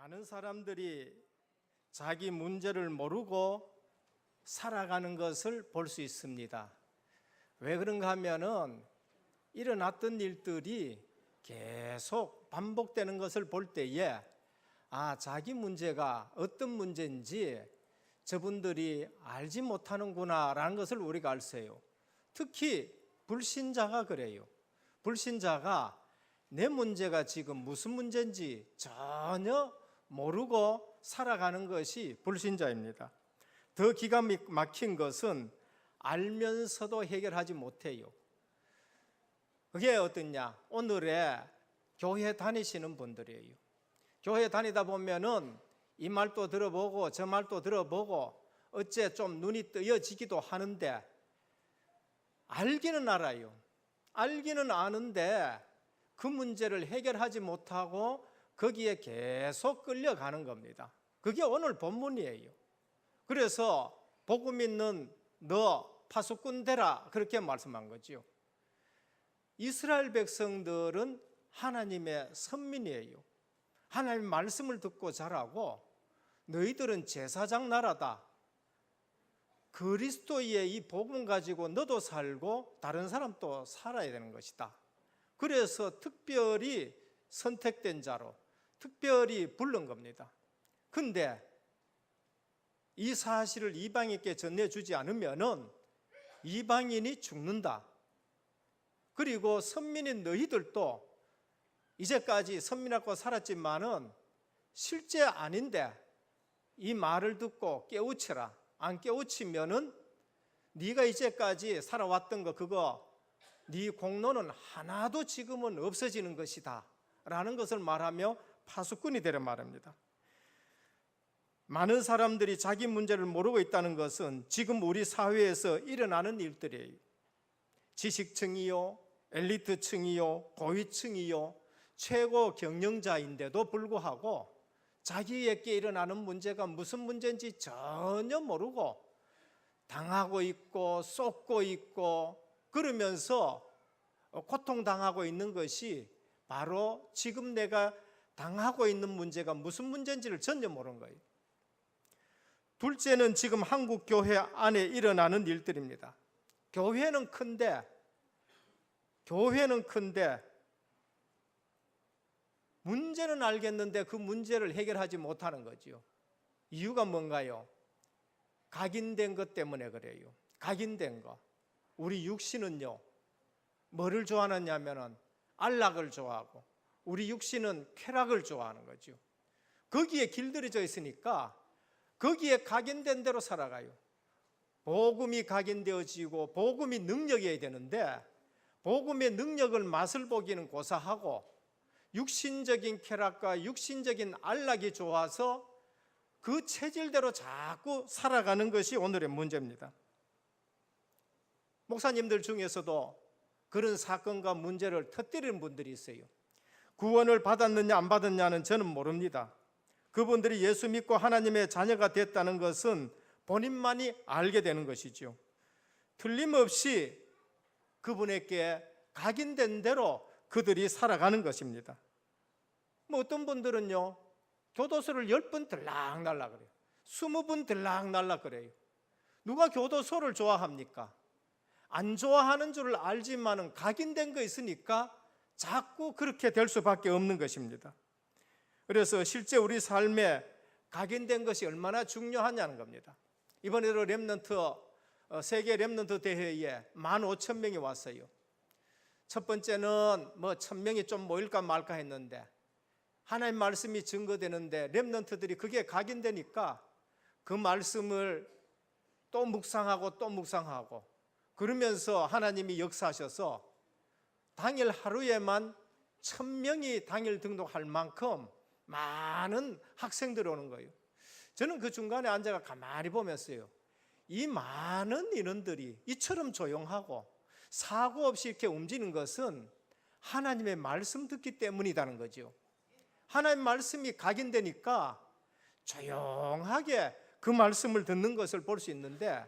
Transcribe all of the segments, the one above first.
많은 사람들이 자기 문제를 모르고 살아가는 것을 볼 수 있습니다. 왜 그런가 하면은 일어났던 일들이 계속 반복되는 것을 볼 때에 자기 문제가 어떤 문제인지 저분들이 알지 못하는구나 라는 것을 우리가 알 수 있어요. 특히 불신자가 그래요. 불신자가 내 문제가 지금 무슨 문제인지 전혀 모르고 살아가는 것이 불신자입니다. 더 기가 막힌 것은 알면서도 해결하지 못해요. 그게 어떠냐? 오늘의 교회 다니시는 분들이에요. 교회 다니다 보면은 이 말도 들어보고 저 말도 들어보고 어째 좀 눈이 뜨여지기도 하는데 알기는 알아요. 알기는 아는데 그 문제를 해결하지 못하고 거기에 계속 끌려가는 겁니다. 그게 오늘 본문이에요. 그래서 복음 있는 너 파수꾼 되라 그렇게 말씀한 거죠. 이스라엘 백성들은 하나님의 선민이에요. 하나님 말씀을 듣고 자라고 너희들은 제사장 나라다. 그리스도의 이 복음 가지고 너도 살고 다른 사람도 살아야 되는 것이다. 그래서 특별히 선택된 자로 특별히 부른 겁니다. 근데 이 사실을 이방인께 전해주지 않으면은 이방인이 죽는다. 그리고 선민인 너희들도 이제까지 선민하고 살았지만은 실제 아닌데 이 말을 듣고 깨우쳐라. 안 깨우치면은 네가 이제까지 살아왔던 거 그거 네 공로는 하나도 지금은 없어지는 것이다 라는 것을 말하며 파수꾼이 되려 말합니다. 많은 사람들이 자기 문제를 모르고 있다는 것은 지금 우리 사회에서 일어나는 일들이에요. 지식층이요, 엘리트층이요, 고위층이요, 최고 경영자인데도 불구하고 자기에게 일어나는 문제가 무슨 문제인지 전혀 모르고 당하고 있고 쏟고 있고 그러면서 고통당하고 있는 것이 바로 지금 내가 당하고 있는 문제가 무슨 문제인지를 전혀 모르는 거예요. 둘째는 지금 한국 교회 안에 일어나는 일들입니다. 교회는 큰데 문제는 알겠는데 그 문제를 해결하지 못하는 거죠. 이유가 뭔가요? 각인된 것 때문에 그래요. 각인된 거. 우리 육신은요, 뭐를 좋아하느냐면은 안락을 좋아하고 우리 육신은 쾌락을 좋아하는 거죠. 거기에 길들여져 있으니까 거기에 각인된 대로 살아가요. 복음이 각인되어지고 복음이 능력이어야 되는데 복음의 능력을 맛을 보기는 고사하고 육신적인 쾌락과 육신적인 안락이 좋아서 그 체질대로 자꾸 살아가는 것이 오늘의 문제입니다. 목사님들 중에서도 그런 사건과 문제를 터뜨리는 분들이 있어요. 구원을 받았느냐 안 받았냐는 저는 모릅니다. 그분들이 예수 믿고 하나님의 자녀가 됐다는 것은 본인만이 알게 되는 것이죠. 틀림없이 그분에게 각인된 대로 그들이 살아가는 것입니다. 어떤 분들은요, 교도소를 10번 들락날락 그래요. 20번 들락날락 그래요. 누가 교도소를 좋아합니까? 안 좋아하는 줄 알지만은 각인된 거 있으니까 자꾸 그렇게 될 수밖에 없는 것입니다. 그래서 실제 우리 삶에 각인된 것이 얼마나 중요하냐는 겁니다. 이번에도 세계 렘넌트 대회에 15,000명이 왔어요. 첫 번째는 1,000명이 좀 모일까 말까 했는데 하나님 말씀이 증거되는데 렘넌트들이 그게 각인되니까 그 말씀을 또 묵상하고 그러면서 하나님이 역사하셔서 당일 하루에만 1,000명이 당일 등록할 만큼 많은 학생들이 오는 거예요. 저는 그 중간에 앉아가 가만히 보면서요, 이 많은 인원들이 이처럼 조용하고 사고 없이 이렇게 움직이는 것은 하나님의 말씀 듣기 때문이라는 거죠. 하나님 말씀이 각인되니까 조용하게 그 말씀을 듣는 것을 볼 수 있는데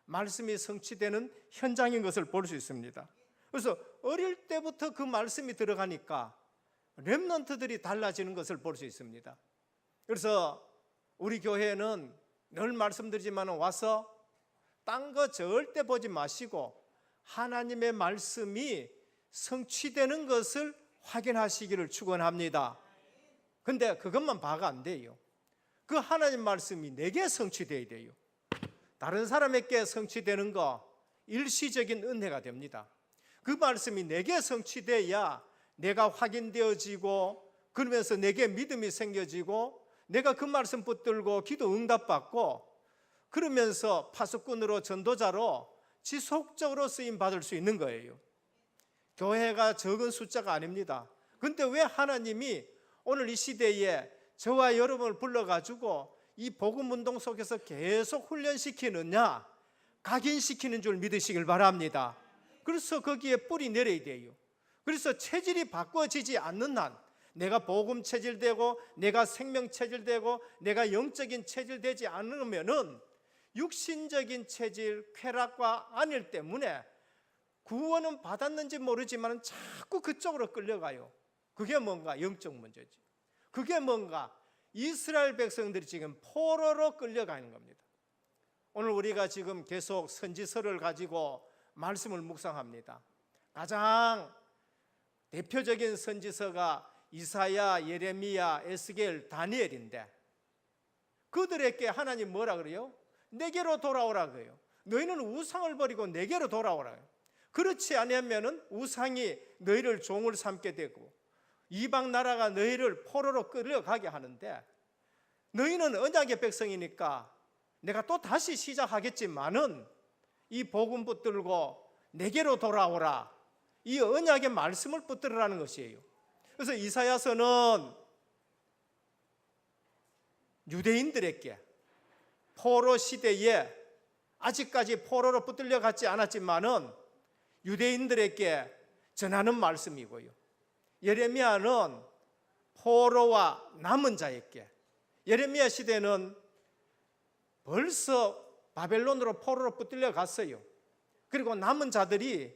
말씀이 성취되는 현장인 것을 볼 수 있습니다. 그래서 어릴 때부터 그 말씀이 들어가니까 렘넌트들이 달라지는 것을 볼 수 있습니다. 그래서 우리 교회는 늘 말씀드리지만 와서 딴 거 절대 보지 마시고 하나님의 말씀이 성취되는 것을 확인하시기를 축원합니다. 근데 그것만 봐가 안 돼요. 그 하나님 말씀이 내게 성취되어야 돼요. 다른 사람에게 성취되는 거 일시적인 은혜가 됩니다. 그 말씀이 내게 성취돼야 내가 확인되어지고, 그러면서 내게 믿음이 생겨지고, 내가 그 말씀 붙들고 기도 응답받고, 그러면서 파수꾼으로 전도자로 지속적으로 쓰임 받을 수 있는 거예요. 교회가 적은 숫자가 아닙니다. 근데 왜 하나님이 오늘 이 시대에 저와 여러분을 불러가지고 이 복음운동 속에서 계속 훈련시키느냐? 각인시키는 줄 믿으시길 바랍니다. 그래서 거기에 뿌리 내려야 돼요. 그래서 체질이 바꿔지지 않는 한, 내가 복음 체질되고 내가 생명 체질되고 내가 영적인 체질되지 않으면은 육신적인 체질, 쾌락과 안일 때문에 구원은 받았는지 모르지만 자꾸 그쪽으로 끌려가요. 그게 뭔가 영적 문제지. 그게 뭔가 이스라엘 백성들이 지금 포로로 끌려가는 겁니다. 오늘 우리가 지금 계속 선지서를 가지고 말씀을 묵상합니다. 가장 대표적인 선지서가 이사야, 예레미야, 에스겔, 다니엘인데, 그들에게 하나님 뭐라 그래요? 내게로 돌아오라 그래요. 너희는 우상을 버리고 내게로 돌아오라. 그렇지 않으면 우상이 너희를 종을 삼게 되고 이방 나라가 너희를 포로로 끌려가게 하는데, 너희는 언약의 백성이니까 내가 또 다시 시작하겠지만은 이 복음 붙들고 내게로 돌아오라, 이 언약의 말씀을 붙들으라는 것이에요. 그래서 이사야서는 유대인들에게 포로 시대에 아직까지 포로로 붙들려 갔지 않았지만은 유대인들에게 전하는 말씀이고요. 예레미야는 포로와 남은 자에게, 예레미야 시대는 벌써 바벨론으로 포로로 붙들려 갔어요. 그리고 남은 자들이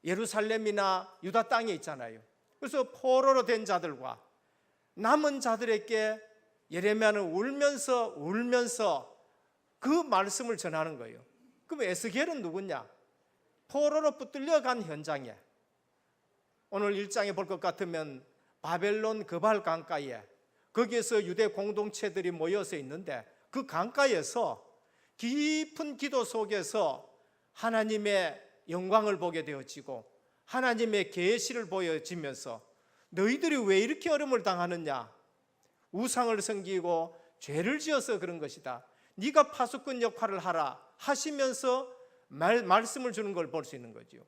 예루살렘이나 유다 땅에 있잖아요. 그래서 포로로 된 자들과 남은 자들에게 예레미야는 울면서 그 말씀을 전하는 거예요. 그럼 에스겔은 누구냐? 포로로 붙들려 간 현장에, 오늘 1장에 볼 것 같으면 바벨론 그발 강가에, 거기에서 유대 공동체들이 모여서 있는데 그 강가에서 깊은 기도 속에서 하나님의 영광을 보게 되어지고 하나님의 계시를 보여지면서 너희들이 왜 이렇게 어려움을 당하느냐? 우상을 섬기고 죄를 지어서 그런 것이다. 네가 파수꾼 역할을 하라 하시면서 말씀을 주는 걸 볼 수 있는 거죠.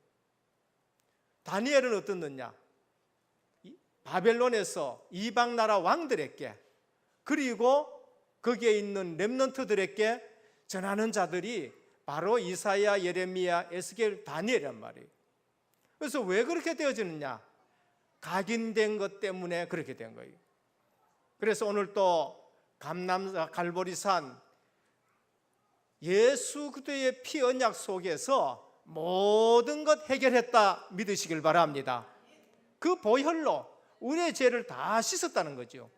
다니엘은 어떻느냐? 바벨론에서 이방 나라 왕들에게, 그리고 거기에 있는 렘넌트들에게 전하는 자들이 바로 이사야, 예레미야, 에스겔, 다니엘이란 말이에요. 그래서 왜 그렇게 되어지느냐? 각인된 것 때문에 그렇게 된 거예요. 그래서 오늘 또 감람 갈보리산 예수 그리스도의 피 언약 속에서 모든 것 해결했다 믿으시길 바랍니다. 그 보혈로 우리의 죄를 다 씻었다는 거죠.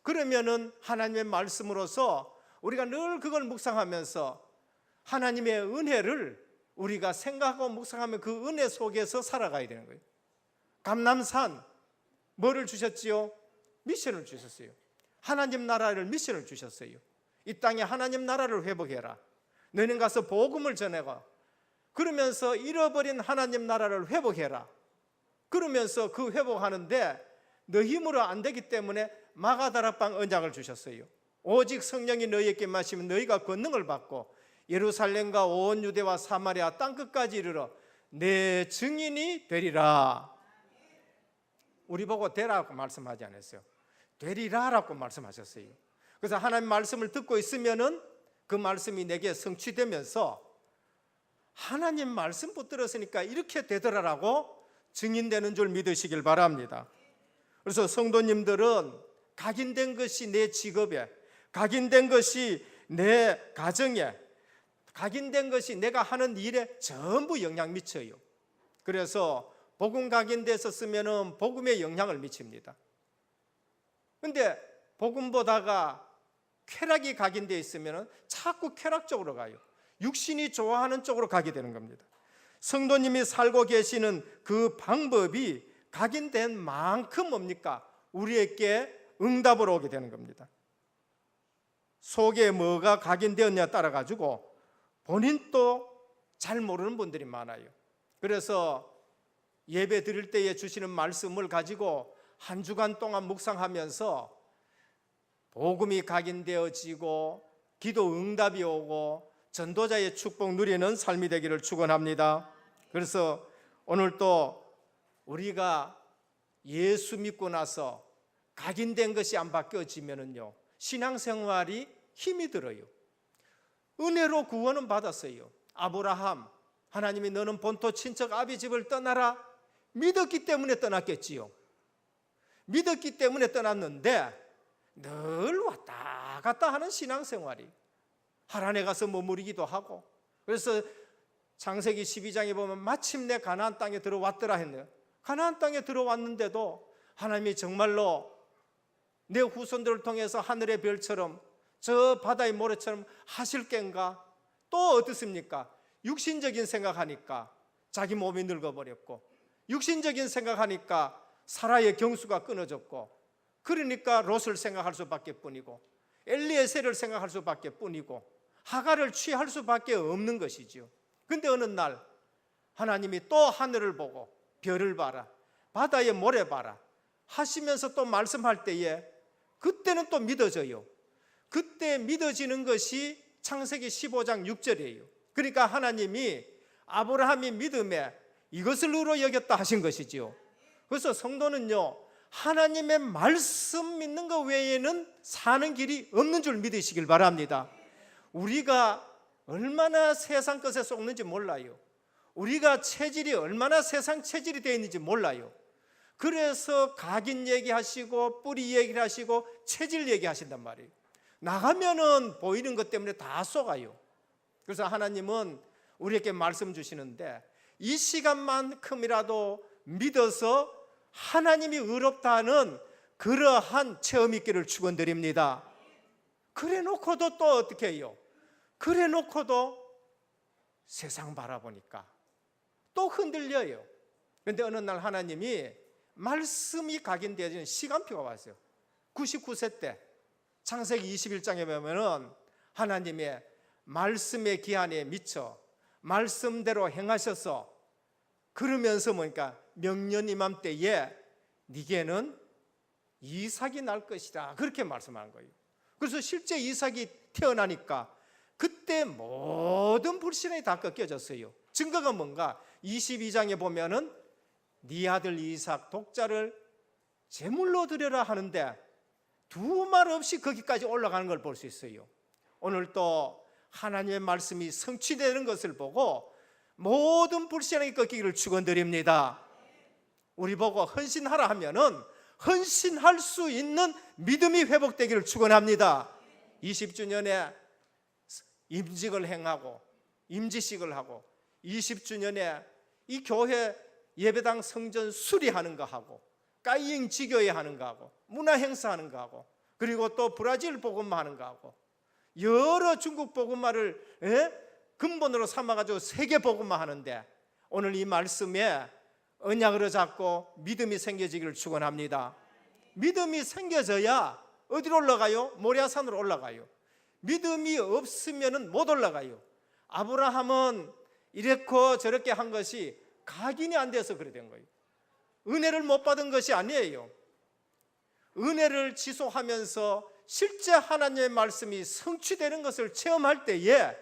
그러면은 하나님의 말씀으로서 우리가 늘 그걸 묵상하면서 하나님의 은혜를 우리가 생각하고 묵상하면 그 은혜 속에서 살아가야 되는 거예요. 감람산 뭐를 주셨지요? 미션을 주셨어요. 하나님 나라를 미션을 주셨어요. 이 땅에 하나님 나라를 회복해라. 너희는 가서 복음을 전해가, 그러면서 잃어버린 하나님 나라를 회복해라. 그러면서 그 회복하는데 너 힘으로 안 되기 때문에 마가다락방 언약을 주셨어요. 오직 성령이 너희에게 마시면 너희가 권능을 받고 예루살렘과 온 유대와 사마리아 땅끝까지 이르러 내 증인이 되리라. 우리 보고 되라고 말씀하지 않았어요. 되리라라고 말씀하셨어요. 그래서 하나님 말씀을 듣고 있으면은 그 말씀이 내게 성취되면서 하나님 말씀 붙들었으니까 이렇게 되더라라고 증인되는 줄 믿으시길 바랍니다. 그래서 성도님들은 각인된 것이 내 직업에, 각인된 것이 내 가정에, 각인된 것이 내가 하는 일에 전부 영향 미쳐요. 그래서 복음 각인돼서 쓰면은 복음에 영향을 미칩니다. 근데 복음 보다가 쾌락이 각인되어 있으면 자꾸 쾌락 쪽으로 가요. 육신이 좋아하는 쪽으로 가게 되는 겁니다. 성도님이 살고 계시는 그 방법이 각인된 만큼 뭡니까? 우리에게 응답으로 오게 되는 겁니다. 속에 뭐가 각인되었냐에 따라 가지고 본인도 잘 모르는 분들이 많아요. 그래서 예배 드릴 때에 주시는 말씀을 가지고 한 주간 동안 묵상하면서 복음이 각인되어지고 기도 응답이 오고 전도자의 축복 누리는 삶이 되기를 축원합니다. 그래서 오늘 또 우리가 예수 믿고 나서 각인된 것이 안 바뀌어지면은요, 신앙생활이 힘이 들어요. 은혜로 구원은 받았어요. 아브라함, 하나님이 너는 본토 친척 아비 집을 떠나라, 믿었기 때문에 떠났겠지요. 믿었기 때문에 떠났는데 늘 왔다 갔다 하는 신앙생활이, 하란에 가서 머무르기도 하고, 그래서 창세기 12장에 보면 마침내 가나안 땅에 들어왔더라 했네요. 가나안 땅에 들어왔는데도 하나님이 정말로 내 후손들을 통해서 하늘의 별처럼 저 바다의 모래처럼 하실 겐가? 또 어떻습니까? 육신적인 생각하니까 자기 몸이 늙어버렸고, 육신적인 생각하니까 사라의 경수가 끊어졌고, 그러니까 롯을 생각할 수밖에 뿐이고 엘리에셀을 생각할 수밖에 뿐이고 하갈을 취할 수밖에 없는 것이죠. 그런데 어느 날 하나님이 또 하늘을 보고 별을 봐라, 바다의 모래 봐라 하시면서 또 말씀할 때에 그때는 또 믿어져요. 그때 믿어지는 것이 창세기 15장 6절이에요. 그러니까 하나님이 아브라함이 믿음에 이것을 의로 여겼다 하신 것이지요. 그래서 성도는요, 하나님의 말씀 믿는 것 외에는 사는 길이 없는 줄 믿으시길 바랍니다. 우리가 얼마나 세상 것에 속는지 몰라요. 우리가 체질이 얼마나 세상 체질이 되어 있는지 몰라요. 그래서 각인 얘기하시고 뿌리 얘기를 하시고 체질 얘기하신단 말이에요. 나가면은 보이는 것 때문에 다 속아요. 그래서 하나님은 우리에게 말씀 주시는데 이 시간만큼이라도 믿어서 하나님이 의롭다는 그러한 체험 있기를 축원드립니다. 그래 놓고도 또 어떻게 해요? 그래 놓고도 세상 바라보니까 또 흔들려요. 그런데 어느 날 하나님이 말씀이 각인되어지는 시간표가 왔어요. 99세 때 창세기 21장에 보면은 하나님의 말씀의 기한에 미쳐 말씀대로 행하셔서, 그러면서 뭐니까 명년 이맘때에 네게는 이삭이 날 것이다 그렇게 말씀하는 거예요. 그래서 실제 이삭이 태어나니까 그때 모든 불신이 다 꺾여졌어요. 증거가 뭔가 22장에 보면은 네 아들 이삭 독자를 제물로 드려라 하는데 두 말 없이 거기까지 올라가는 걸 볼 수 있어요. 오늘 또 하나님의 말씀이 성취되는 것을 보고 모든 불신이 꺾이기를 축원드립니다. 우리 보고 헌신하라 하면은 헌신할 수 있는 믿음이 회복되기를 축원합니다. 20주년에 임직을 행하고 임지식을 하고 20주년에 이 교회 예배당 성전 수리하는 거 하고 까이잉 지교회 하는 거 하고 문화 행사 하는 거 하고 그리고 또 브라질 복음화 하는 거 하고 여러 중국 복음화를 근본으로 삼아가지고 세계 복음화 하는데, 오늘 이 말씀에 언약으로 잡고 믿음이 생겨지기를 축원합니다. 믿음이 생겨져야 어디로 올라가요? 모리아산으로 올라가요. 믿음이 없으면 못 올라가요. 아브라함은 이렇고 저렇게 한 것이 각인이 안 돼서 그래 된 거예요. 은혜를 못 받은 것이 아니에요. 은혜를 지속하면서 실제 하나님의 말씀이 성취되는 것을 체험할 때에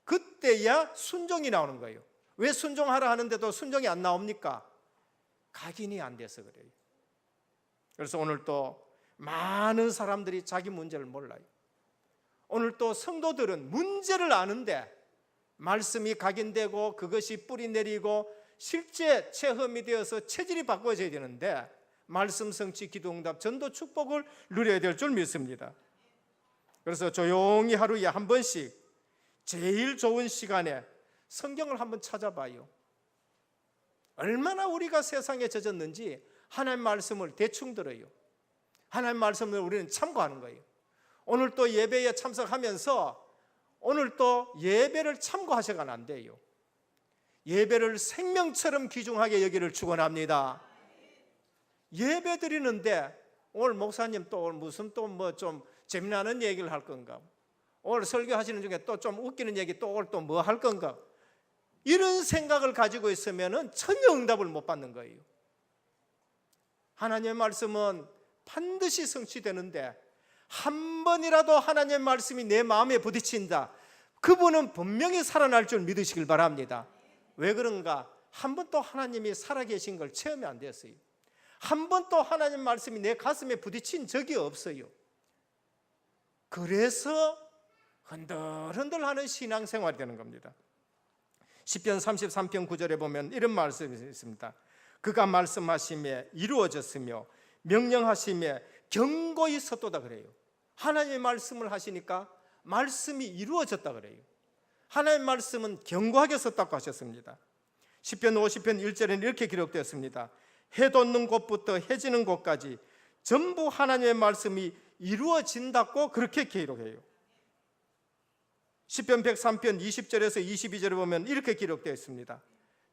그때야 순종이 나오는 거예요. 왜 순종하라 하는데도 순종이 안 나옵니까? 각인이 안 돼서 그래요. 그래서 오늘 또 많은 사람들이 자기 문제를 몰라요. 오늘 또 성도들은 문제를 아는데 말씀이 각인되고 그것이 뿌리 내리고 실제 체험이 되어서 체질이 바꿔져야 되는데 말씀 성취 기도 응답 전도 축복을 누려야 될 줄 믿습니다. 그래서 조용히 하루에 한 번씩 제일 좋은 시간에 성경을 한번 찾아봐요. 얼마나 우리가 세상에 젖었는지 하나님 말씀을 대충 들어요. 하나님 말씀을 우리는 참고하는 거예요. 오늘 또 예배에 참석하면서 오늘 또 예배를 참고하셔가는 안 돼요. 예배를 생명처럼 귀중하게 여기를 축원합니다. 예배 드리는데 오늘 목사님 또 무슨 또 뭐 좀 재미나는 얘기를 할 건가, 오늘 설교하시는 중에 또 좀 웃기는 얘기 또 오늘 또 뭐 할 건가, 이런 생각을 가지고 있으면 전혀 응답을 못 받는 거예요. 하나님의 말씀은 반드시 성취되는데 한 번이라도 하나님의 말씀이 내 마음에 부딪힌다, 그분은 분명히 살아날 줄 믿으시길 바랍니다. 왜 그런가? 한 번도 하나님이 살아계신 걸 체험이 안 됐어요. 한 번도 하나님 말씀이 내 가슴에 부딪힌 적이 없어요. 그래서 흔들흔들하는 신앙생활이 되는 겁니다. 시편 33편 9절에 보면 이런 말씀이 있습니다. 그가 말씀하심에 이루어졌으며 명령하심에 경고히 섰도다 그래요. 하나님의 말씀을 하시니까 말씀이 이루어졌다 그래요. 하나님의 말씀은 경고하게 섰다고 하셨습니다. 시편 50편 1절에는 이렇게 기록되었습니다. 해 돋는 곳부터 해 지는 곳까지 전부 하나님의 말씀이 이루어진다고 그렇게 기록해요. 시편 103편 20절에서 22절에 보면 이렇게 기록되어 있습니다.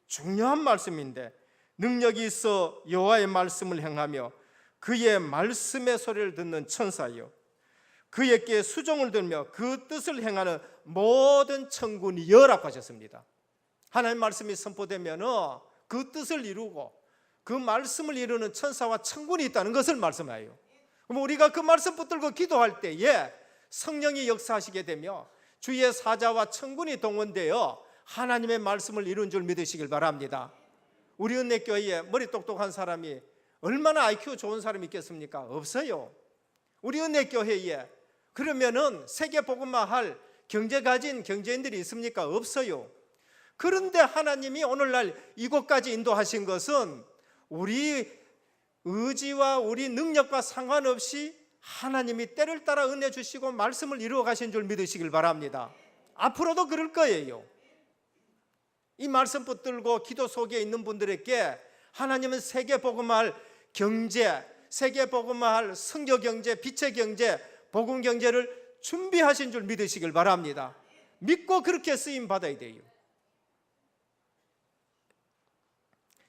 중요한 말씀인데 능력이 있어 여호와의 말씀을 행하며 그의 말씀의 소리를 듣는 천사여, 그에게 수종을 들며 그 뜻을 행하는 모든 천군이여라고 하셨습니다. 하나님 말씀이 선포되면 그 뜻을 이루고 그 말씀을 이루는 천사와 천군이 있다는 것을 말씀해요. 그럼 우리가 그 말씀 붙들고 기도할 때에 성령이 역사하시게 되며 주의 사자와 천군이 동원되어 하나님의 말씀을 이룬 줄 믿으시길 바랍니다. 우리 은혜교회에 머리 똑똑한 사람이 얼마나 IQ 좋은 사람이 있겠습니까? 없어요. 우리 은혜교회에 그러면은 세계복음화 할 경제 가진 경제인들이 있습니까? 없어요. 그런데 하나님이 오늘날 이곳까지 인도하신 것은 우리 의지와 우리 능력과 상관없이 하나님이 때를 따라 은혜 주시고 말씀을 이루어 가신 줄 믿으시길 바랍니다. 앞으로도 그럴 거예요. 이 말씀 붙들고 기도 속에 있는 분들에게 하나님은 세계복음화할 경제, 세계복음화할 선교경제, 빛의 경제, 복음경제를 준비하신 줄 믿으시길 바랍니다. 믿고 그렇게 쓰임 받아야 돼요.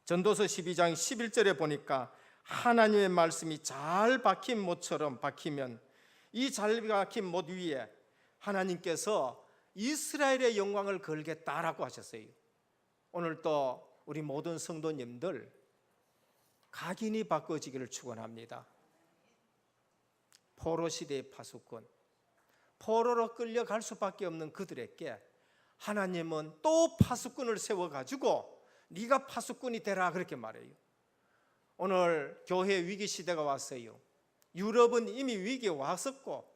전도서 12장 11절에 보니까 하나님의 말씀이 잘 박힌 못처럼 박히면 이 잘 박힌 못 위에 하나님께서 이스라엘의 영광을 걸겠다라고 하셨어요. 오늘 또 우리 모든 성도님들 각인이 바꿔지기를 축원합니다. 포로 시대의 파수꾼, 포로로 끌려갈 수밖에 없는 그들에게 하나님은 또 파수꾼을 세워가지고 네가 파수꾼이 되라 그렇게 말해요. 오늘 교회 위기 시대가 왔어요. 유럽은 이미 위기에 왔었고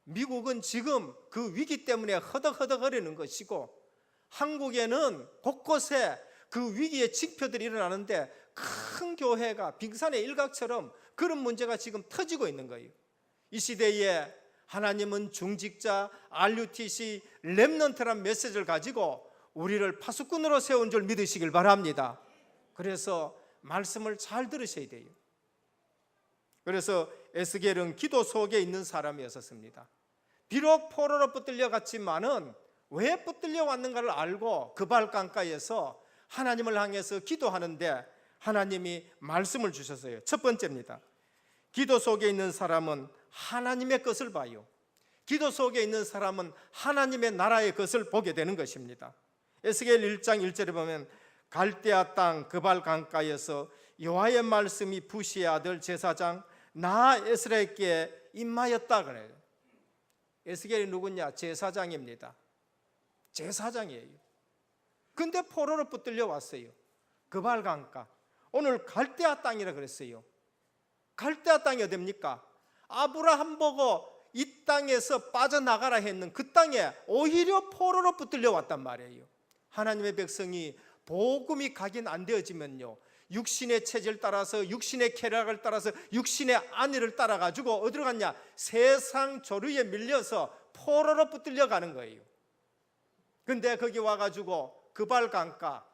미국은 지금 그 위기 때문에 허덕허덕거리는 것이고 한국에는 곳곳에 그 위기의 징표들이 일어나는데 큰 교회가 빙산의 일각처럼 그런 문제가 지금 터지고 있는 거예요. 이 시대에 하나님은 중직자, RUTC, 렘넌트란 메시지를 가지고 우리를 파수꾼으로 세운 줄 믿으시길 바랍니다. 그래서 말씀을 잘 들으셔야 돼요. 그래서 에스겔은 기도 속에 있는 사람이었습니다. 비록 포로로 붙들려 갔지만은 왜 붙들려 왔는가를 알고 그발강가에서 하나님을 향해서 기도하는데 하나님이 말씀을 주셨어요. 첫 번째입니다. 기도 속에 있는 사람은 하나님의 것을 봐요. 기도 속에 있는 사람은 하나님의 나라의 것을 보게 되는 것입니다. 에스겔 1장 1절에 보면 갈대아 땅 그발 강가에서 여호와의 말씀이 부시의 아들 제사장 나 에스라에게 임하였다 그래요. 에스겔이 누구냐? 제사장입니다. 제사장이에요. 근데 포로로 붙들려 왔어요. 그발 강가. 오늘 갈대아 땅이라 그랬어요. 갈대아 땅이 어딥니까? 아브라함 보고 이 땅에서 빠져나가라 했는 그 땅에 오히려 포로로 붙들려 왔단 말이에요. 하나님의 백성이 복음이 각인 안 되어지면요, 육신의 체질 따라서 육신의 쾌락을 따라서 육신의 안위를 따라가지고 어디로 갔냐? 세상 조류에 밀려서 포로로 붙들려 가는 거예요. 근데 거기 와가지고 그발 강가,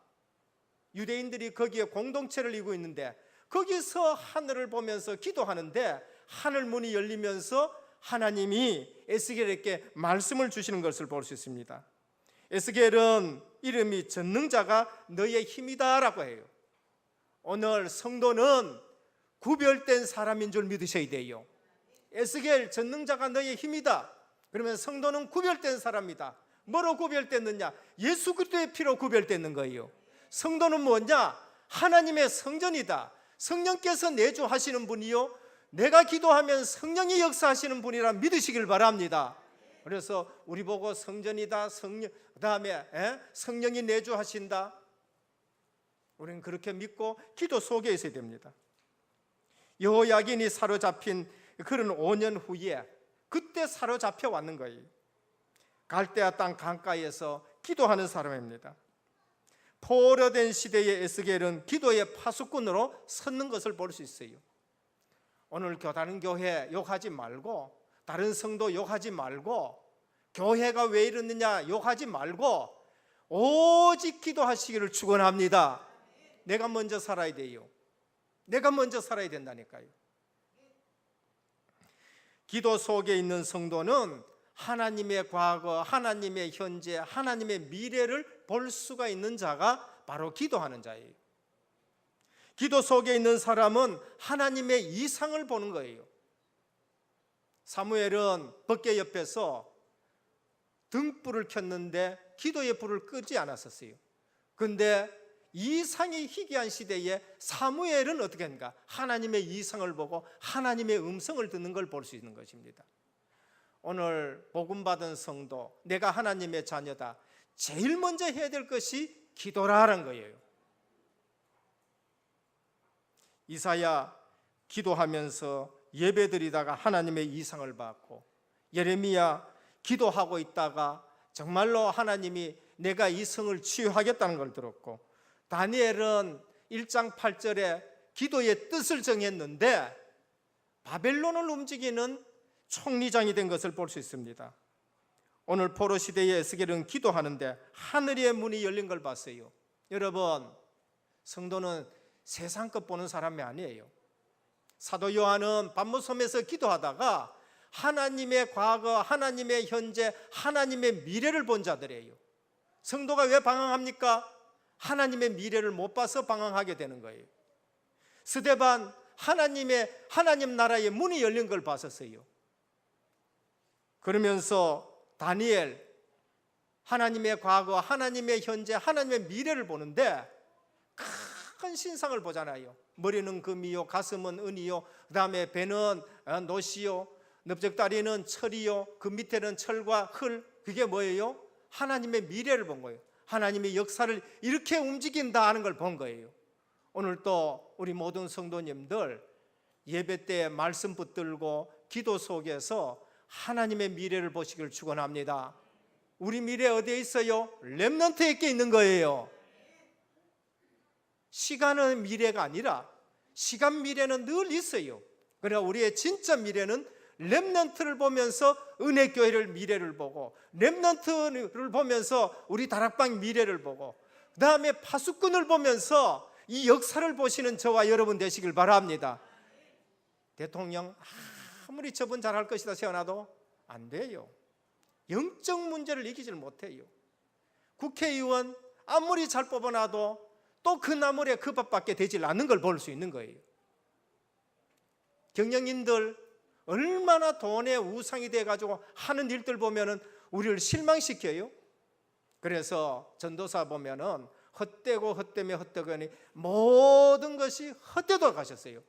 유대인들이 거기에 공동체를 이루고 있는데 거기서 하늘을 보면서 기도하는데 하늘 문이 열리면서 하나님이 에스겔에게 말씀을 주시는 것을 볼 수 있습니다. 에스겔은 이름이 전능자가 너의 힘이다 라고 해요. 오늘 성도는 구별된 사람인 줄 믿으셔야 돼요. 에스겔 전능자가 너의 힘이다. 그러면 성도는 구별된 사람이다. 뭐로 구별됐느냐? 예수 그리스도의 피로 구별됐는 거예요. 성도는 뭐냐? 하나님의 성전이다. 성령께서 내주하시는 분이요, 내가 기도하면 성령이 역사하시는 분이라 믿으시길 바랍니다. 그래서 우리 보고 성전이다, 그다음에 성령이 내주하신다, 우리는 그렇게 믿고 기도 속에 있어야 됩니다. 여호야긴이 사로잡힌 그런 5년 후에 그때 사로잡혀 왔는 거예요. 갈대아 땅 강가에서 기도하는 사람입니다. 포로된 시대의 에스겔은 기도의 파수꾼으로 섰는 것을 볼 수 있어요. 오늘 다른 교회 욕하지 말고, 다른 성도 욕하지 말고, 교회가 왜 이러느냐 욕하지 말고 오직 기도하시기를 축원합니다. 내가 먼저 살아야 돼요. 내가 먼저 살아야 된다니까요. 기도 속에 있는 성도는 하나님의 과거, 하나님의 현재, 하나님의 미래를 볼 수가 있는 자가 바로 기도하는 자예요. 기도 속에 있는 사람은 하나님의 이상을 보는 거예요. 사무엘은 법궤 옆에서 등불을 켰는데 기도의 불을 끄지 않았었어요. 그런데 이상이 희귀한 시대에 사무엘은 어떻게 하는가? 하나님의 이상을 보고 하나님의 음성을 듣는 걸 볼 수 있는 것입니다. 오늘 복음 받은 성도, 내가 하나님의 자녀다, 제일 먼저 해야 될 것이 기도라는 거예요. 이사야 기도하면서 예배드리다가 하나님의 이상을 받고, 예레미야 기도하고 있다가 정말로 하나님이 내가 이 성을 치유하겠다는 걸 들었고, 다니엘은 1장 8절에 기도의 뜻을 정했는데 바벨론을 움직이는 총리장이 된 것을 볼 수 있습니다. 오늘 포로 시대의 에스겔은 기도하는데 하늘의 문이 열린 걸 봤어요. 여러분, 성도는 세상 것 보는 사람이 아니에요. 사도 요한은 pat모섬에서 기도하다가 하나님의 과거, 하나님의 현재, 하나님의 미래를 본 자들이에요. 성도가 왜 방황합니까? 하나님의 미래를 못 봐서 방황하게 되는 거예요. 스데반 하나님 나라의 문이 열린 걸 봤었어요. 그러면서 다니엘 하나님의 과거, 하나님의 현재, 하나님의 미래를 보는데 큰 신상을 보잖아요. 머리는 금이요, 가슴은 은이요, 그 다음에 배는 노시요, 넓적다리는 철이요, 그 밑에는 철과 흙. 그게 뭐예요? 하나님의 미래를 본 거예요. 하나님의 역사를 이렇게 움직인다 하는 걸 본 거예요. 오늘 또 우리 모든 성도님들 예배 때 말씀 붙들고 기도 속에서 하나님의 미래를 보시길 축원합니다. 우리 미래 어디에 있어요? 렘넌트에 있는 거예요. 시간은 미래가 아니라 시간 미래는 늘 있어요. 그러나 우리의 진짜 미래는 렘넌트를 보면서 은혜교회를 미래를 보고, 렘넌트를 보면서 우리 다락방 미래를 보고, 그 다음에 파수꾼을 보면서 이 역사를 보시는 저와 여러분 되시길 바랍니다. 대통령 아무리 처분 잘할 것이다 세워놔도 안 돼요. 영적 문제를 이기질 못해요. 국회의원 아무리 잘 뽑아놔도 또 그 나물에 그 밥밖에 되질 않는 걸 볼 수 있는 거예요. 경영인들 얼마나 돈의 우상이 돼가지고 하는 일들 보면은 우리를 실망시켜요. 그래서 전도사 보면은 헛되고 헛되며 헛되거니 모든 것이 헛되도록 하셨어요.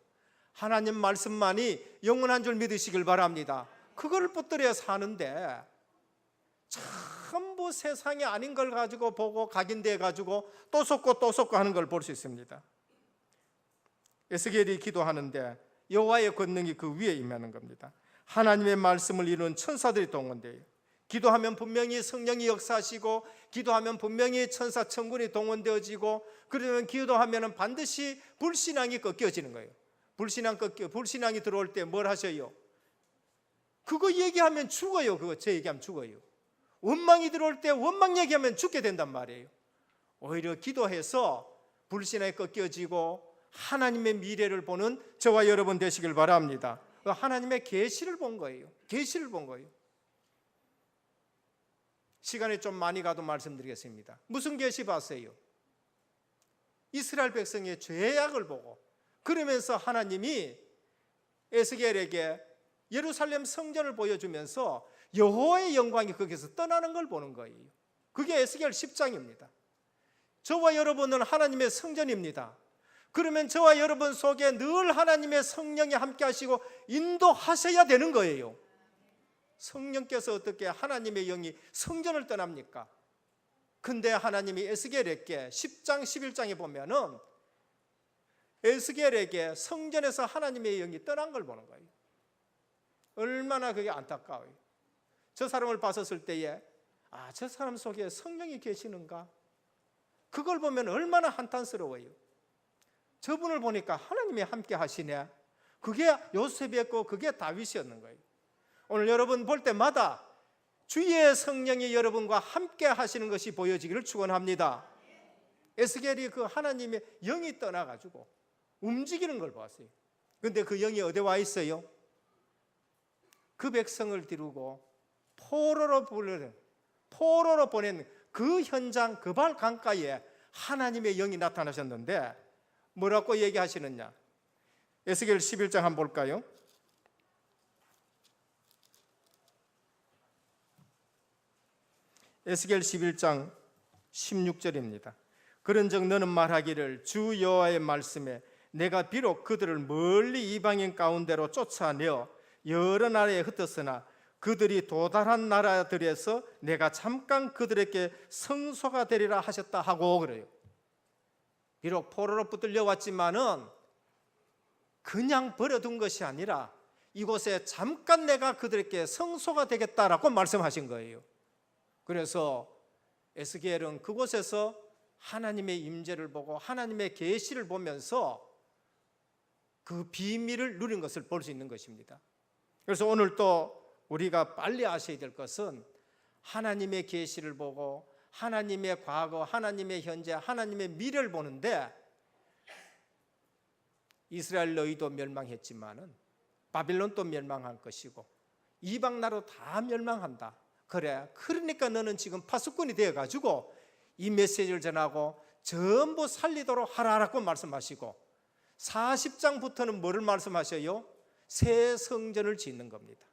하나님 말씀만이 영원한 줄 믿으시길 바랍니다. 그걸 붙들어야 사는데 전부 세상이 아닌 걸 가지고 보고 각인돼 가지고 또 속고 하는 걸 볼 수 있습니다. 에스겔이 기도하는데 여호와의 권능이 그 위에 임하는 겁니다. 하나님의 말씀을 이루는 천사들이 동원돼요. 기도하면 분명히 성령이 역사하시고, 기도하면 분명히 천사 천군이 동원되어지고, 그러면 기도하면 반드시 불신앙이 꺾여지는 거예요. 불신앙이 들어올 때 뭘 하셔요? 그거 얘기하면 죽어요. 그거 제 얘기하면 죽어요. 원망이 들어올 때 원망 얘기하면 죽게 된단 말이에요. 오히려 기도해서 불신앙이 꺾여지고 하나님의 미래를 보는 저와 여러분 되시길 바랍니다. 하나님의 계시를 본 거예요. 계시를 본 거예요. 시간이 좀 많이 가도 말씀드리겠습니다. 무슨 계시 봤어요? 이스라엘 백성의 죄악을 보고, 그러면서 하나님이 에스겔에게 예루살렘 성전을 보여주면서 여호와의 영광이 거기서 떠나는 걸 보는 거예요. 그게 에스겔 10장입니다. 저와 여러분은 하나님의 성전입니다. 그러면 저와 여러분 속에 늘 하나님의 성령이 함께 하시고 인도하셔야 되는 거예요. 성령께서 어떻게 하나님의 영이 성전을 떠납니까? 근데 하나님이 에스겔에게 10장 11장에 보면은 에스겔에게 성전에서 하나님의 영이 떠난 걸 보는 거예요. 얼마나 그게 안타까워요. 저 사람을 봤었을 때에 저 사람 속에 성령이 계시는가? 그걸 보면 얼마나 한탄스러워요. 저분을 보니까 하나님이 함께 하시네. 그게 요셉이었고 그게 다윗이었는 거예요. 오늘 여러분 볼 때마다 주의 성령이 여러분과 함께 하시는 것이 보여지기를 축원합니다. 에스겔이 그 하나님의 영이 떠나가지고 움직이는 걸 봤어요. 근데 그 영이 어디 와 있어요? 그 백성을 데리고 포로로 보낸 그 현장, 그발 강가에 하나님의 영이 나타나셨는데 뭐라고 얘기하시느냐? 에스겔 11장 한번 볼까요? 에스겔 11장 16절입니다. 그런즉 너는 말하기를 주 여호와의 말씀에 내가 비록 그들을 멀리 이방인 가운데로 쫓아내어 여러 나라에 흩었으나 그들이 도달한 나라들에서 내가 잠깐 그들에게 성소가 되리라 하셨다 하고 그래요. 비록 포로로 붙들려 왔지만은 그냥 버려둔 것이 아니라 이곳에 잠깐 내가 그들에게 성소가 되겠다라고 말씀하신 거예요. 그래서 에스겔은 그곳에서 하나님의 임재를 보고 하나님의 계시를 보면서 그 비밀을 누린 것을 볼 수 있는 것입니다. 그래서 오늘 또 우리가 빨리 아셔야 될 것은 하나님의 계시를 보고 하나님의 과거, 하나님의 현재, 하나님의 미래를 보는데 이스라엘 너희도 멸망했지만은 바빌론도 멸망할 것이고 이방 나라도 다 멸망한다. 그래, 그러니까 너는 지금 파수꾼이 되어가지고 이 메시지를 전하고 전부 살리도록 하라라고 말씀하시고 40장부터는 뭐를 말씀하셔요? 새 성전을 짓는 겁니다.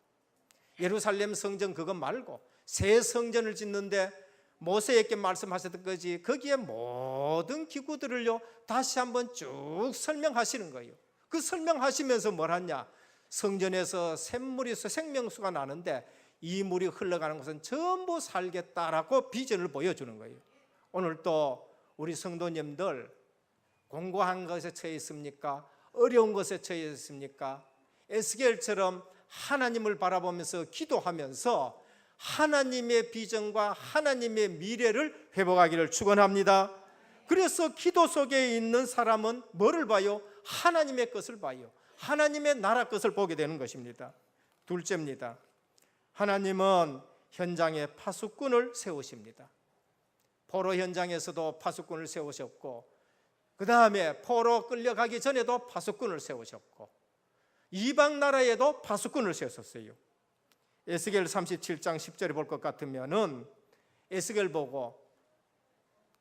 예루살렘 성전 그거 말고 새 성전을 짓는데 모세에게 말씀하셨던 거지 거기에 모든 기구들을요 다시 한번 쭉 설명하시는 거예요. 그 설명하시면서 뭘 하냐? 성전에서 샘물에서 생명수가 나는데 이 물이 흘러가는 것은 전부 살겠다라고 비전을 보여주는 거예요. 오늘 또 우리 성도님들 공고한 것에 처해 있습니까? 어려운 것에 처해 있습니까? 에스겔처럼 하나님을 바라보면서 기도하면서 하나님의 비전과 하나님의 미래를 회복하기를 축원합니다. 그래서 기도 속에 있는 사람은 뭐를 봐요? 하나님의 것을 봐요. 하나님의 나라 것을 보게 되는 것입니다. 둘째입니다. 하나님은 현장에 파수꾼을 세우십니다. 포로 현장에서도 파수꾼을 세우셨고 그 다음에 포로 끌려가기 전에도 파수꾼을 세우셨고 이방 나라에도 파수꾼을 세웠어요. 에스겔 37장 10절에 볼 것 같으면은 에스겔 보고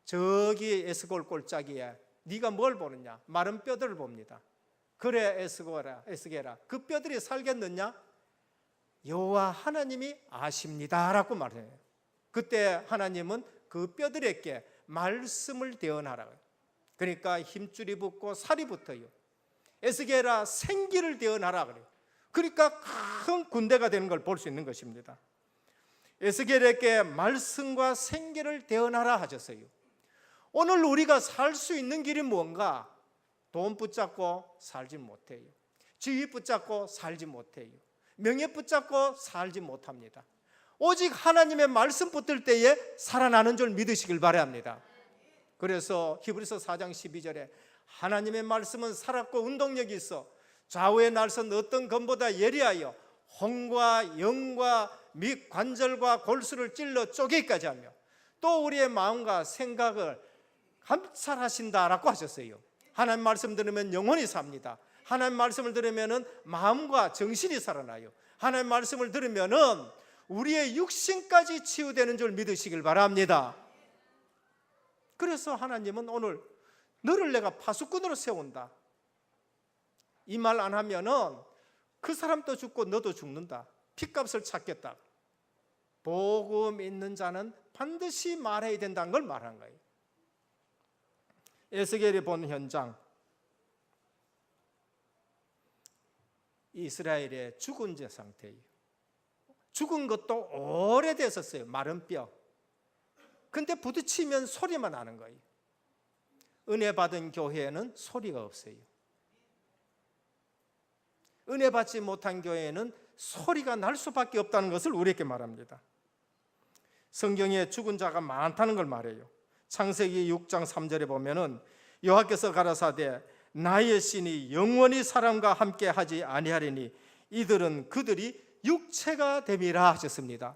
저기 에스골 골짜기에 네가 뭘 보느냐? 마른 뼈들을 봅니다. 그래 에스겔아 그 뼈들이 살겠느냐? 여호와 하나님이 아십니다라고 말해요. 그때 하나님은 그 뼈들에게 말씀을 대언하라고. 그러니까 힘줄이 붙고 살이 붙어요. 에스겔아 생기를 대언하라 그래요. 그러니까 큰 군대가 되는 걸 볼 수 있는 것입니다. 에스겔에게 말씀과 생기를 대언하라 하셨어요. 오늘 우리가 살 수 있는 길이 뭔가? 돈 붙잡고 살지 못해요. 지위 붙잡고 살지 못해요. 명예 붙잡고 살지 못합니다. 오직 하나님의 말씀 붙들 때에 살아나는 줄 믿으시길 바랍니다. 그래서 히브리서 4장 12절에 하나님의 말씀은 살았고 운동력이 있어 좌우의 날선 어떤 검보다 예리하여 혼과 영과 및 관절과 골수를 찔러 쪼개기까지 하며 또 우리의 마음과 생각을 감찰하신다라고 하셨어요. 하나님 말씀 들으면 영원히 삽니다. 하나님 말씀을 들으면은 마음과 정신이 살아나요. 하나님 말씀을 들으면은 우리의 육신까지 치유되는 줄 믿으시길 바랍니다. 그래서 하나님은 오늘 너를 내가 파수꾼으로 세운다. 이 말 안 하면은 그 사람도 죽고 너도 죽는다. 핏값을 찾겠다. 복음 있는 자는 반드시 말해야 된다는 걸 말한 거예요. 에스겔이 본 현장, 이스라엘의 죽은 자 상태예요. 죽은 것도 오래됐었어요. 마른 뼈. 근데 부딪히면 소리만 나는 거예요. 은혜 받은 교회에는 소리가 없어요. 은혜 받지 못한 교회에는 소리가 날 수밖에 없다는 것을 우리에게 말합니다. 성경에 죽은 자가 많다는 걸 말해요. 창세기 6장 3절에 보면은 여호와께서 가라사대 나의 신이 영원히 사람과 함께 하지 아니하리니 이들은 그들이 육체가 됨이라 하셨습니다.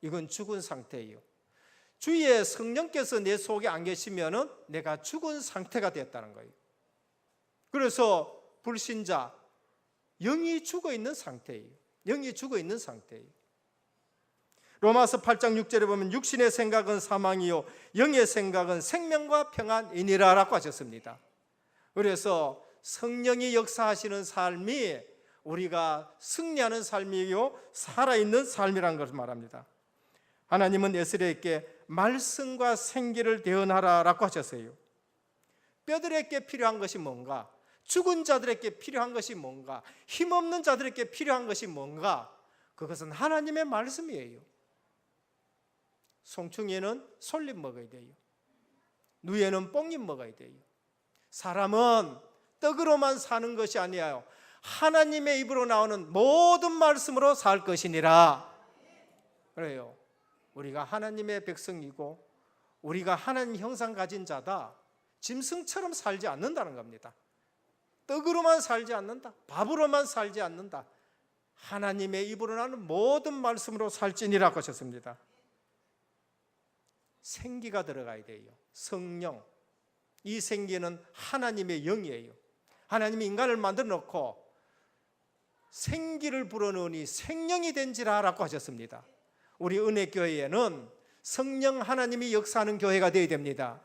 이건 죽은 상태예요. 주위에 성령께서 내 속에 안 계시면은 내가 죽은 상태가 됐다는 거예요. 그래서 불신자, 영이 죽어 있는 상태예요. 영이 죽어 있는 상태예요. 로마서 8장 6절에 보면 육신의 생각은 사망이요 영의 생각은 생명과 평안이니라 라고 하셨습니다. 그래서 성령이 역사하시는 삶이 우리가 승리하는 삶이요 살아있는 삶이라는 것을 말합니다. 하나님은 에스겔에게 말씀과 생기를 대언하라 라고 하셨어요. 뼈들에게 필요한 것이 뭔가? 죽은 자들에게 필요한 것이 뭔가? 힘없는 자들에게 필요한 것이 뭔가? 그것은 하나님의 말씀이에요. 송충이는 솔잎 먹어야 돼요. 누에는 뽕잎 먹어야 돼요. 사람은 떡으로만 사는 것이 아니에요. 하나님의 입으로 나오는 모든 말씀으로 살 것이니라. 그래요. 우리가 하나님의 백성이고 우리가 하나님 형상 가진 자다. 짐승처럼 살지 않는다는 겁니다. 떡으로만 살지 않는다. 밥으로만 살지 않는다. 하나님의 입으로 나오는 모든 말씀으로 살지니라고 하셨습니다. 생기가 들어가야 돼요. 성령. 이 생기는 하나님의 영이에요. 하나님이 인간을 만들어 놓고 생기를 불어넣으니 생명이 된지라 라고 하셨습니다. 우리 은혜교회에는 성령 하나님이 역사하는 교회가 되어야 됩니다.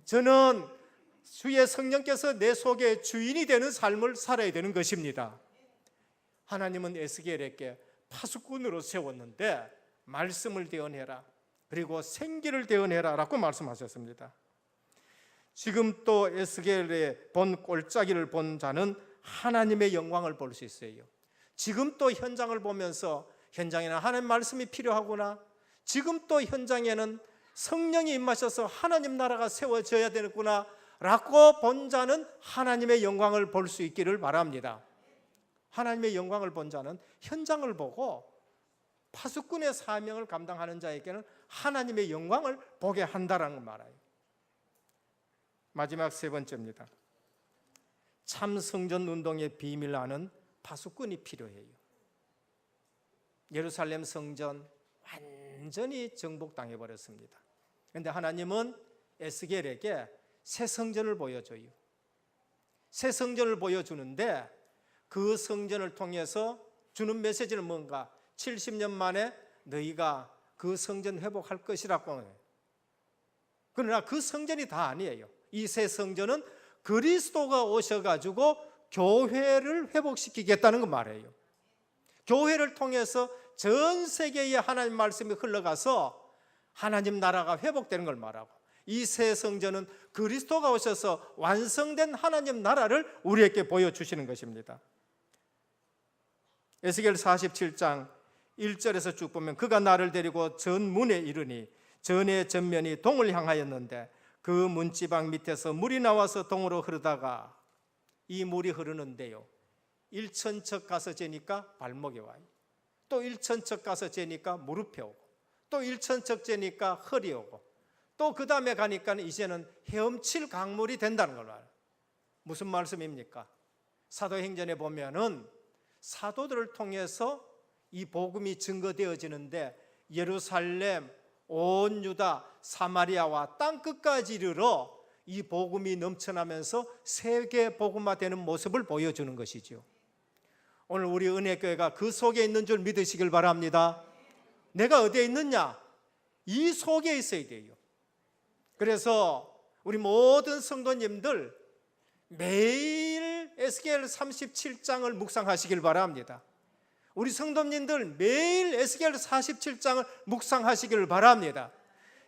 저는 주의 성령께서 내 속에 주인이 되는 삶을 살아야 되는 것입니다. 하나님은 에스겔에게 파수꾼으로 세웠는데 말씀을 대언해라. 그리고 생기를 대언해라 라고 말씀하셨습니다. 지금 또 에스겔의 본 꼴짜기를 본 자는 하나님의 영광을 볼 수 있어요. 지금 또 현장을 보면서 현장에는 하나님 말씀이 필요하구나. 지금 또 현장에는 성령이 임하셔서 하나님 나라가 세워져야 되겠구나 라고 본 자는 하나님의 영광을 볼 수 있기를 바랍니다. 하나님의 영광을 본 자는 현장을 보고 파수꾼의 사명을 감당하는 자에게는 하나님의 영광을 보게 한다는 걸 말해요. 마지막 세 번째입니다. 참 성전 운동의 비밀을 아는 파수꾼이 필요해요. 예루살렘 성전 완전히 정복당해 버렸습니다. 그런데 하나님은 에스겔에게 새 성전을 보여줘요. 새 성전을 보여주는데 그 성전을 통해서 주는 메시지는 뭔가? 70년 만에 너희가 그 성전 회복할 것이라고 해요. 그러나 그 성전이 다 아니에요. 이 새 성전은 그리스도가 오셔가지고 교회를 회복시키겠다는 거 말이에요. 교회를 통해서 전 세계에 하나님 말씀이 흘러가서 하나님 나라가 회복되는 걸 말하고, 이 새 성전은 그리스도가 오셔서 완성된 하나님 나라를 우리에게 보여주시는 것입니다. 에스겔 47장 1절에서 쭉 보면 그가 나를 데리고 전문에 이르니 전의 전면이 동을 향하였는데 그 문지방 밑에서 물이 나와서 동으로 흐르다가, 이 물이 흐르는데요, 1천척 가서 재니까 발목에 와요. 또 1천척 가서 재니까 무릎에 오고, 또 1천척 재니까 허리에 오고, 또 그 다음에 가니까 이제는 헤엄칠 강물이 된다는 걸 알아요. 무슨 말씀입니까? 사도행전에 보면은 사도들을 통해서 이 복음이 증거되어지는데 예루살렘, 온 유다, 사마리아와 땅끝까지 이르러 이 복음이 넘쳐나면서 세계 복음화되는 모습을 보여주는 것이죠. 오늘 우리 은혜교회가 그 속에 있는 줄 믿으시길 바랍니다. 내가 어디에 있느냐? 이 속에 있어야 돼요. 그래서 우리 모든 성도님들 매일 에스겔 37장을 묵상하시길 바랍니다. 우리 성도님들 매일 에스겔 47장을 묵상하시길 바랍니다.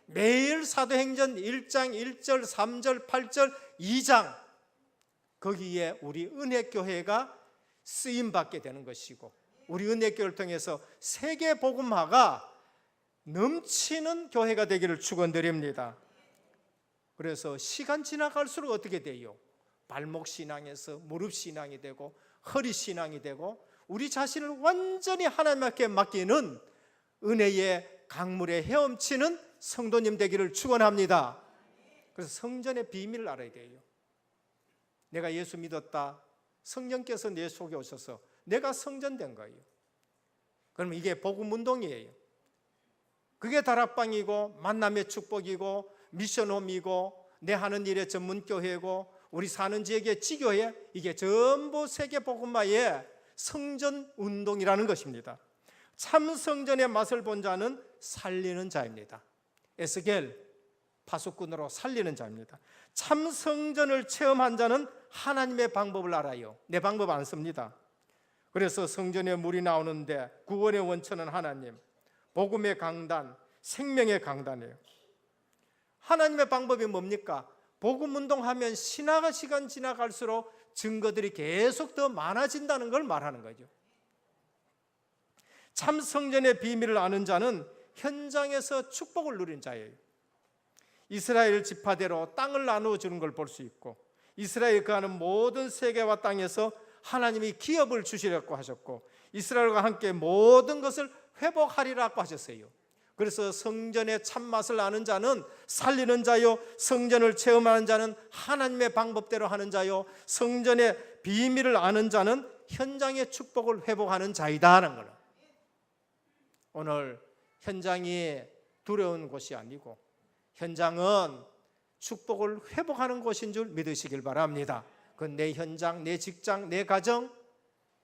매일 사도행전 1장 1절 3절 8절 2장 거기에 우리 은혜교회가 쓰임받게 되는 것이고 우리 은혜교회를 통해서 세계 복음화가 넘치는 교회가 되기를 축원드립니다. 그래서 시간 지나갈수록 어떻게 돼요? 발목 신앙에서 무릎 신앙이 되고 허리 신앙이 되고 우리 자신을 완전히 하나님께 맡기는 은혜의 강물에 헤엄치는 성도님 되기를 축원합니다. 그래서 성전의 비밀을 알아야 돼요. 내가 예수 믿었다. 성령께서 내 속에 오셔서 내가 성전된 거예요. 그러면 이게 복음 운동이에요. 그게 다락방이고 만남의 축복이고 미션홈이고 내 하는 일의 전문 교회고 우리 사는 지역의 지교회, 이게 전부 세계 복음화의 성전 운동이라는 것입니다. 참 성전의 맛을 본 자는 살리는 자입니다. 에스겔 파수꾼으로 살리는 자입니다. 참 성전을 체험한 자는 하나님의 방법을 알아요. 내 방법 안 씁니다. 그래서 성전에 물이 나오는데 구원의 원천은 하나님, 복음의 강단, 생명의 강단이에요. 하나님의 방법이 뭡니까? 복음 운동하면 신화가 시간 지나갈수록 증거들이 계속 더 많아진다는 걸 말하는 거죠. 참 성전의 비밀을 아는 자는 현장에서 축복을 누린 자예요. 이스라엘 지파대로 땅을 나누어 주는 걸 볼 수 있고 이스라엘 거하는 모든 세계와 땅에서 하나님이 기업을 주시려고 하셨고 이스라엘과 함께 모든 것을 회복하리라고 하셨어요. 그래서 성전의 참맛을 아는 자는 살리는 자요, 성전을 체험하는 자는 하나님의 방법대로 하는 자요, 성전의 비밀을 아는 자는 현장의 축복을 회복하는 자이다 하는 거예요. 오늘 현장이 두려운 곳이 아니고 현장은 축복을 회복하는 곳인 줄 믿으시길 바랍니다. 그건 내 현장, 내 직장, 내 가정,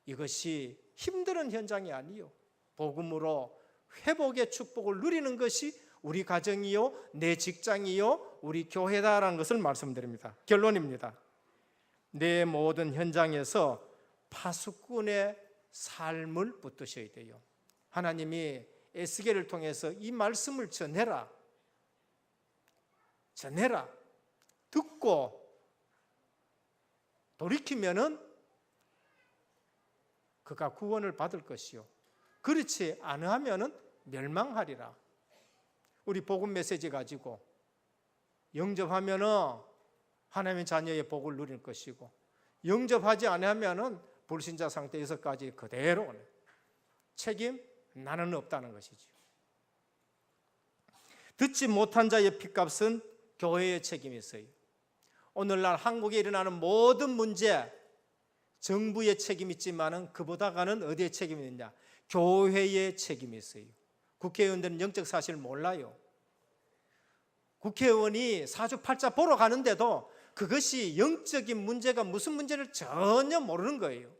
이것이 힘든 현장이 아니요, 복음으로 회복의 축복을 누리는 것이 우리 가정이요, 내 직장이요, 우리 교회다라는 것을 말씀드립니다. 결론입니다. 내 모든 현장에서 파수꾼의 삶을 붙드셔야 돼요. 하나님이 에스겔을 통해서 이 말씀을 전해라. 듣고 돌이키면은 그가 구원을 받을 것이요, 그렇지 않으면은 멸망하리라. 우리 복음 메시지 가지고 영접하면은 하나님의 자녀의 복을 누릴 것이고 영접하지 않으면은 불신자 상태에서까지 그대로 책임 나는 없다는 것이죠. 듣지 못한 자의 핏값은 교회의 책임이 있어요. 오늘날 한국에 일어나는 모든 문제 정부의 책임이 있지만은 그보다가는 어디에 책임이 있느냐? 교회의 책임이 있어요. 국회의원들은 영적 사실을 몰라요. 국회의원이 사주팔자 보러 가는데도 그것이 영적인 문제가 무슨 문제를 전혀 모르는 거예요.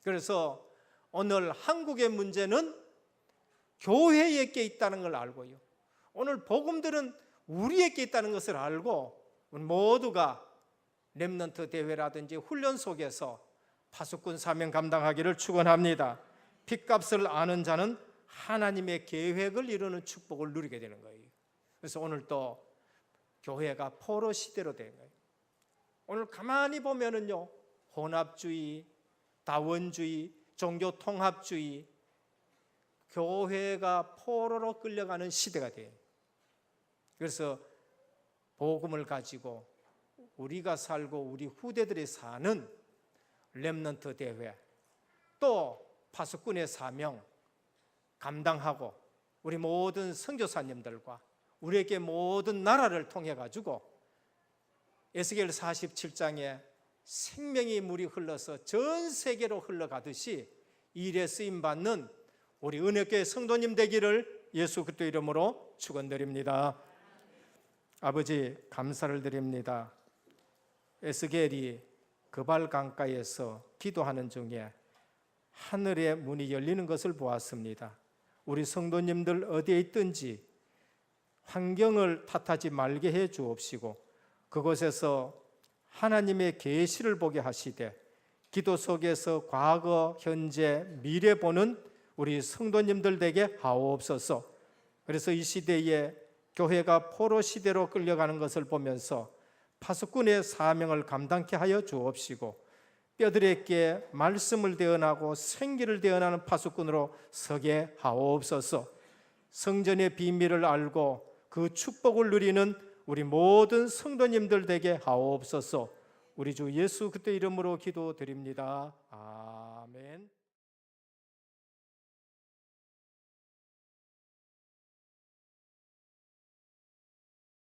그래서 오늘 한국의 문제는 교회에게 있다는 걸 알고요, 오늘 복음들은 우리에게 있다는 것을 알고 모두가 렘넌트 대회라든지 훈련 속에서 파수꾼 사명 감당하기를 축원합니다. 핏값을 아는 자는 하나님의 계획을 이루는 축복을 누리게 되는 거예요. 그래서 오늘 또 교회가 포로 시대로 된 거예요. 오늘 가만히 보면은요, 혼합주의, 다원주의, 종교 통합주의, 교회가 포로로 끌려가는 시대가 돼요. 그래서 복음을 가지고 우리가 살고 우리 후대들이 사는 렘넌트 대회, 또 파수꾼의 사명 감당하고 우리 모든 선교사님들과 우리에게 모든 나라를 통해 가지고 에스겔 47장에 생명의 물이 흘러서 전 세계로 흘러가듯이 일에 쓰임 받는 우리 은혜교회 성도님 되기를 예수 그리스도 이름으로 축원드립니다. 아버지, 감사를 드립니다. 에스겔이 그발 강가에서 기도하는 중에 하늘의 문이 열리는 것을 보았습니다. 우리 성도님들 어디에 있든지 환경을 탓하지 말게 해 주옵시고 그곳에서 하나님의 계시를 보게 하시되 기도 속에서 과거, 현재, 미래 보는 우리 성도님들 되게 하옵소서. 그래서 이 시대에 교회가 포로 시대로 끌려가는 것을 보면서 파수꾼의 사명을 감당케 하여 주옵시고 뼈들에게 말씀을 대언하고 생기를 대언하는 파수꾼으로 서게 하옵소서. 성전의 비밀을 알고 그 축복을 누리는 우리 모든 성도님들 되게 하옵소서. 우리 주 예수 그리스도 이름으로 기도드립니다. 아멘.